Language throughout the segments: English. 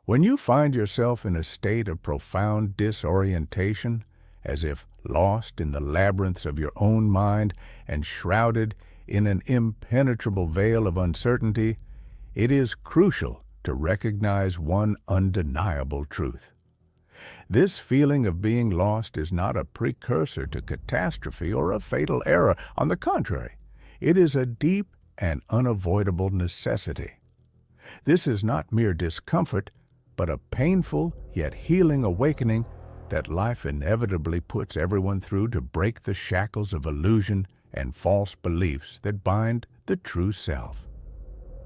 When you find yourself in a state of profound disorientation, as if lost in the labyrinths of your own mind and shrouded in an impenetrable veil of uncertainty, it is crucial to recognize one undeniable truth. This feeling of being lost is not a precursor to catastrophe or a fatal error. On the contrary, it is a deep and unavoidable necessity. This is not mere discomfort, but a painful yet healing awakening that life inevitably puts everyone through to break the shackles of illusion and false beliefs that bind the true self.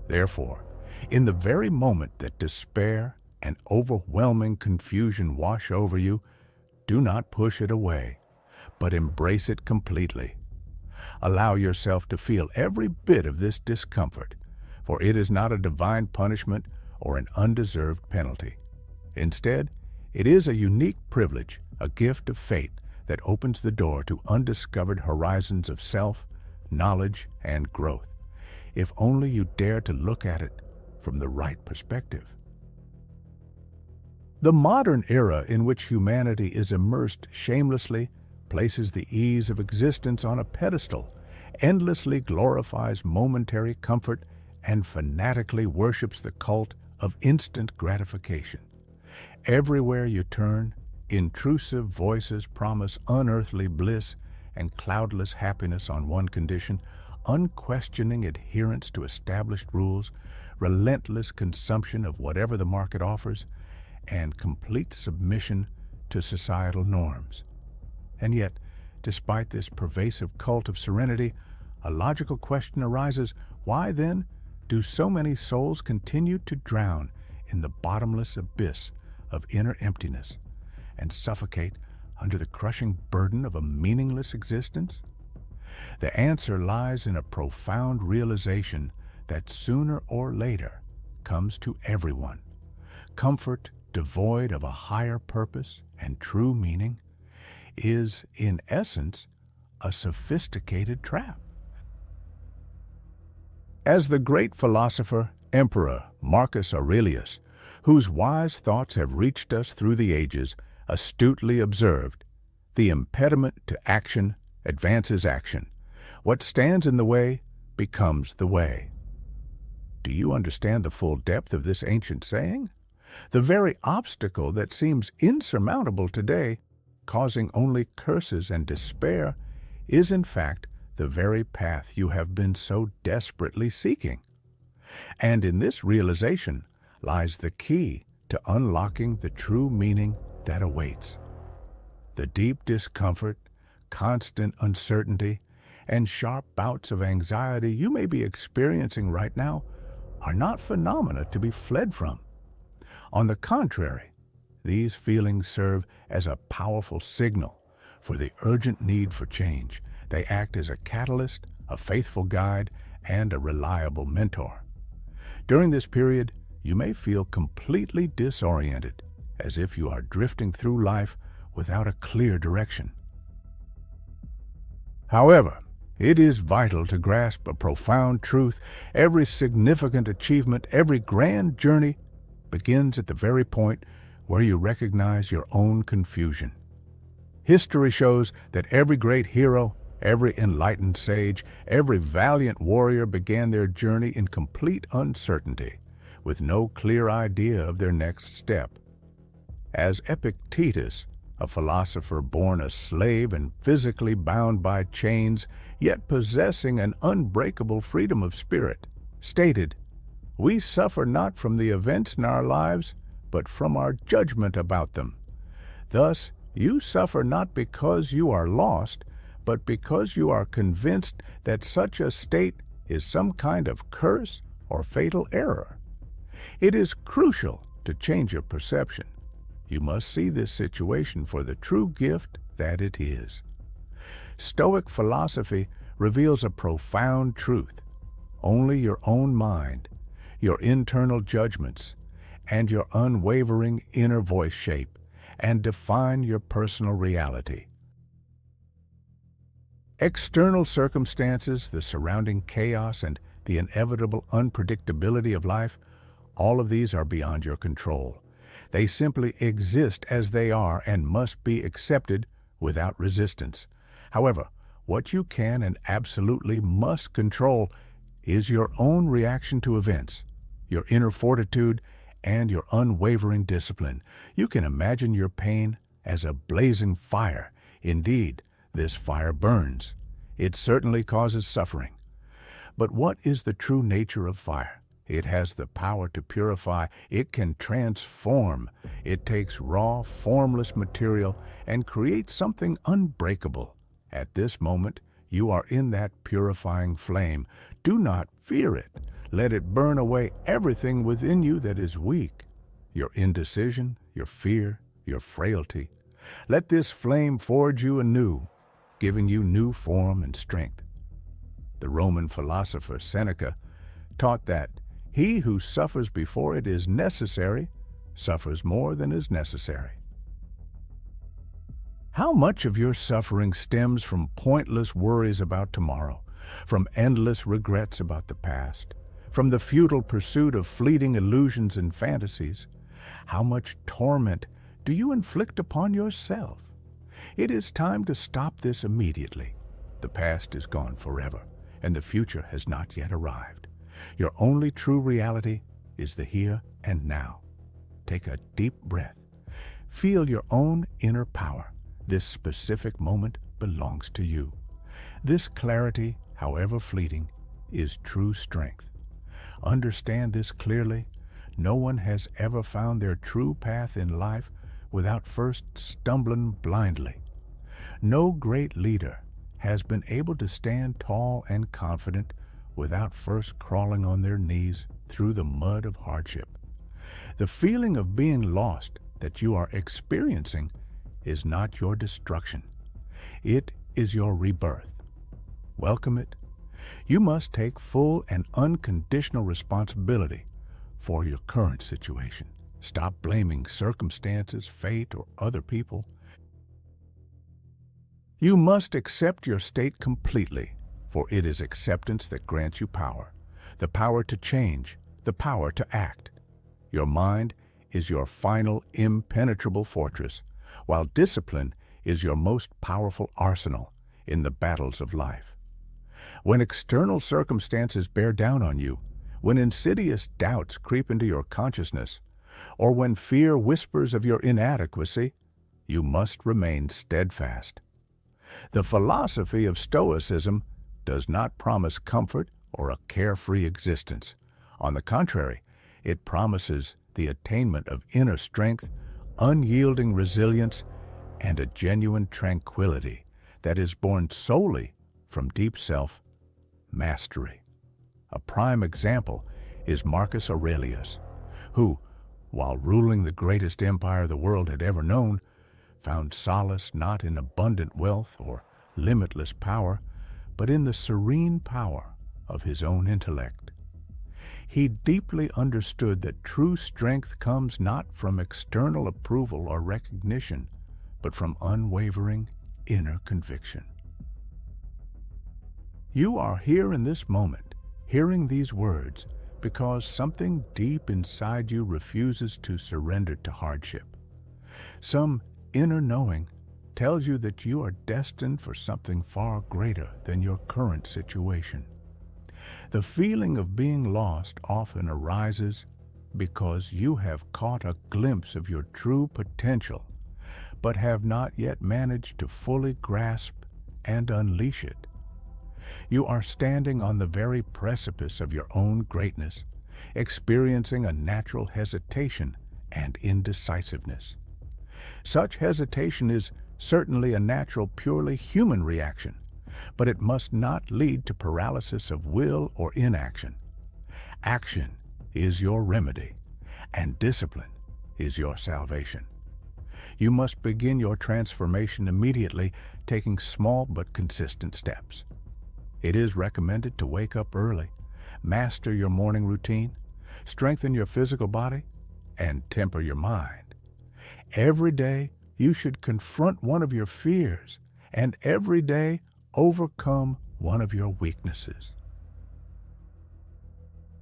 Therefore, in the very moment that despair and overwhelming confusion wash over you, do not push it away, but embrace it completely. Allow yourself to feel every bit of this discomfort, for it is not a divine punishment or an undeserved penalty. Instead, it is a unique privilege, a gift of fate that opens the door to undiscovered horizons of self, knowledge, and growth, if only you dare to look at it from the right perspective. The modern era in which humanity is immersed shamelessly places the ease of existence on a pedestal, endlessly glorifies momentary comfort, and fanatically worships the cult of instant gratification. Everywhere you turn, intrusive voices promise unearthly bliss and cloudless happiness on one condition: unquestioning adherence to established rules, relentless consumption of whatever the market offers, and complete submission to societal norms. And yet, despite this pervasive cult of serenity, a logical question arises: why then do so many souls continue to drown in the bottomless abyss of inner emptiness and suffocate under the crushing burden of a meaningless existence? The answer lies in a profound realization that sooner or later comes to everyone. Comfort devoid of a higher purpose and true meaning is, in essence, a sophisticated trap. As the great philosopher, Emperor Marcus Aurelius, whose wise thoughts have reached us through the ages, astutely observed, the impediment to action advances action. What stands in the way becomes the way. Do you understand the full depth of this ancient saying? The very obstacle that seems insurmountable today, causing only curses and despair, is in fact the very path you have been so desperately seeking. And in this realization lies the key to unlocking the true meaning that awaits. The deep discomfort, constant uncertainty, and sharp bouts of anxiety you may be experiencing right now are not phenomena to be fled from. On the contrary, these feelings serve as a powerful signal for the urgent need for change. They act as a catalyst, a faithful guide, and a reliable mentor. During this period, you may feel completely disoriented, as if you are drifting through life without a clear direction. However, it is vital to grasp a profound truth. Every significant achievement, every grand journey begins at the very point where you recognize your own confusion. History shows that every great hero, every enlightened sage, every valiant warrior began their journey in complete uncertainty, with no clear idea of their next step. As Epictetus, a philosopher born a slave and physically bound by chains, yet possessing an unbreakable freedom of spirit, stated, "We suffer not from the events in our lives, but from our judgment about them. Thus, you suffer not because you are lost, but because you are convinced that such a state is some kind of curse or fatal error." It is crucial to change your perception. You must see this situation for the true gift that it is. Stoic philosophy reveals a profound truth. Only your own mind, your internal judgments, and your unwavering inner voice shape and define your personal reality. External circumstances, the surrounding chaos, and the inevitable unpredictability of life, all of these are beyond your control. They simply exist as they are and must be accepted without resistance. However, what you can and absolutely must control is your own reaction to events, your inner fortitude, and your unwavering discipline. You can imagine your pain as a blazing fire. Indeed, this fire burns. It certainly causes suffering. But what is the true nature of fire? It has the power to purify. It can transform. It takes raw, formless material and creates something unbreakable. At this moment, you are in that purifying flame. Do not fear it. Let it burn away everything within you that is weak, your indecision, your fear, your frailty. Let this flame forge you anew, giving you new form and strength. The Roman philosopher Seneca taught that he who suffers before it is necessary suffers more than is necessary. How much of your suffering stems from pointless worries about tomorrow, from endless regrets about the past, from the futile pursuit of fleeting illusions and fantasies? How much torment do you inflict upon yourself? It is time to stop this immediately. The past is gone forever, and the future has not yet arrived. Your only true reality is the here and now. Take a deep breath. Feel your own inner power. This specific moment belongs to you. This clarity, however fleeting, is true strength. Understand this clearly. No one has ever found their true path in life without first stumbling blindly. No great leader has been able to stand tall and confident without first crawling on their knees through the mud of hardship. The feeling of being lost that you are experiencing is not your destruction. It is your rebirth. Welcome it. You must take full and unconditional responsibility for your current situation. Stop blaming circumstances, fate, or other people. You must accept your state completely, for it is acceptance that grants you power, the power to change, the power to act. Your mind is your final impenetrable fortress, while discipline is your most powerful arsenal in the battles of life. When external circumstances bear down on you, when insidious doubts creep into your consciousness, or when fear whispers of your inadequacy, you must remain steadfast. The philosophy of Stoicism does not promise comfort or a carefree existence. On the contrary, it promises the attainment of inner strength, unyielding resilience, and a genuine tranquility that is born solely from deep self-mastery. A prime example is Marcus Aurelius, who, while ruling the greatest empire the world had ever known, found solace not in abundant wealth or limitless power, but in the serene power of his own intellect. He deeply understood that true strength comes not from external approval or recognition, but from unwavering inner conviction. You are here in this moment, hearing these words, because something deep inside you refuses to surrender to hardship. Some inner knowing tells you that you are destined for something far greater than your current situation. The feeling of being lost often arises because you have caught a glimpse of your true potential, but have not yet managed to fully grasp and unleash it. You are standing on the very precipice of your own greatness, experiencing a natural hesitation and indecisiveness. Such hesitation is certainly a natural, purely human reaction, but it must not lead to paralysis of will or inaction. Action is your remedy, and discipline is your salvation. You must begin your transformation immediately, taking small but consistent steps. It is recommended to wake up early, master your morning routine, strengthen your physical body, and temper your mind. Every day, you should confront one of your fears, and every day, overcome one of your weaknesses.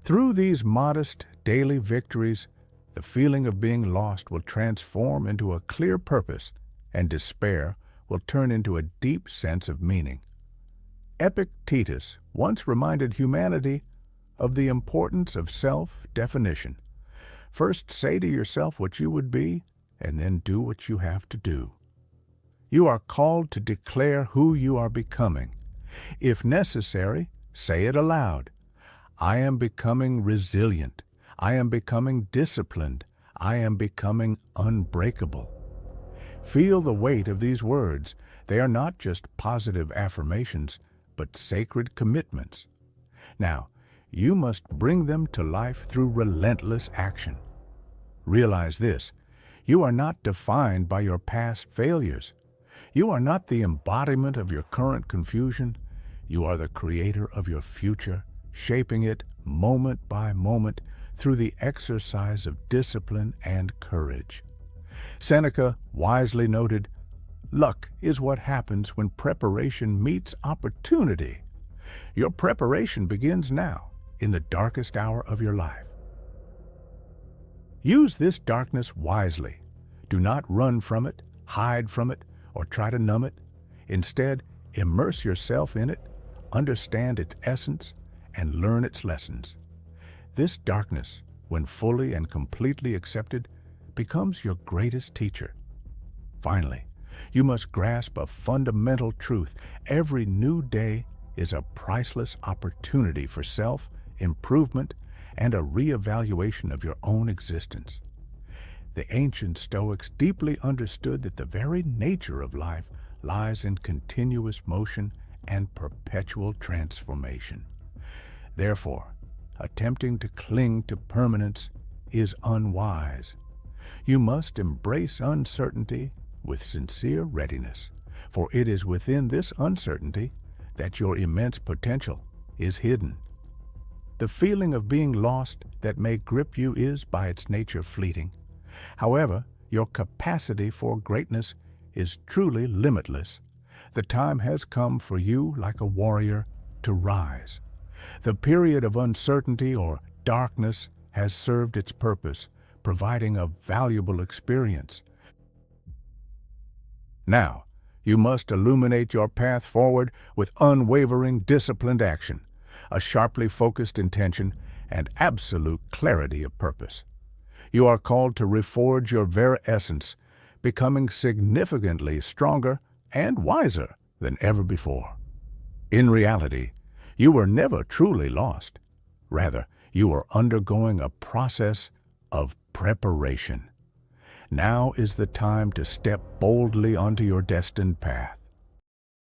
Through these modest daily victories, the feeling of being lost will transform into a clear purpose, and despair will turn into a deep sense of meaning. Epictetus once reminded humanity of the importance of self-definition. First say to yourself what you would be, and then do what you have to do. You are called to declare who you are becoming. If necessary, say it aloud. I am becoming resilient. I am becoming disciplined. I am becoming unbreakable. Feel the weight of these words. They are not just positive affirmations, but sacred commitments. Now, you must bring them to life through relentless action. Realize this: you are not defined by your past failures. You are not the embodiment of your current confusion. You are the creator of your future, shaping it moment by moment through the exercise of discipline and courage. Seneca wisely noted, "Luck is what happens when preparation meets opportunity." Your preparation begins now, in the darkest hour of your life. Use this darkness wisely. Do not run from it, hide from it, or try to numb it. Instead, immerse yourself in it, understand its essence, and learn its lessons. This darkness, when fully and completely accepted, becomes your greatest teacher. Finally, you must grasp a fundamental truth. Every new day is a priceless opportunity for self-improvement and a re-evaluation of your own existence. The ancient Stoics deeply understood that the very nature of life lies in continuous motion and perpetual transformation. Therefore, attempting to cling to permanence is unwise. You must embrace uncertainty with sincere readiness, for it is within this uncertainty that your immense potential is hidden. The feeling of being lost that may grip you is, by its nature, fleeting. However, your capacity for greatness is truly limitless. The time has come for you, like a warrior, to rise. The period of uncertainty or darkness has served its purpose, providing a valuable experience. Now, you must illuminate your path forward with unwavering, disciplined action, a sharply focused intention, and absolute clarity of purpose. You are called to reforge your very essence, becoming significantly stronger and wiser than ever before. In reality, you were never truly lost. Rather, you are undergoing a process of preparation. Now is the time to step boldly onto your destined path.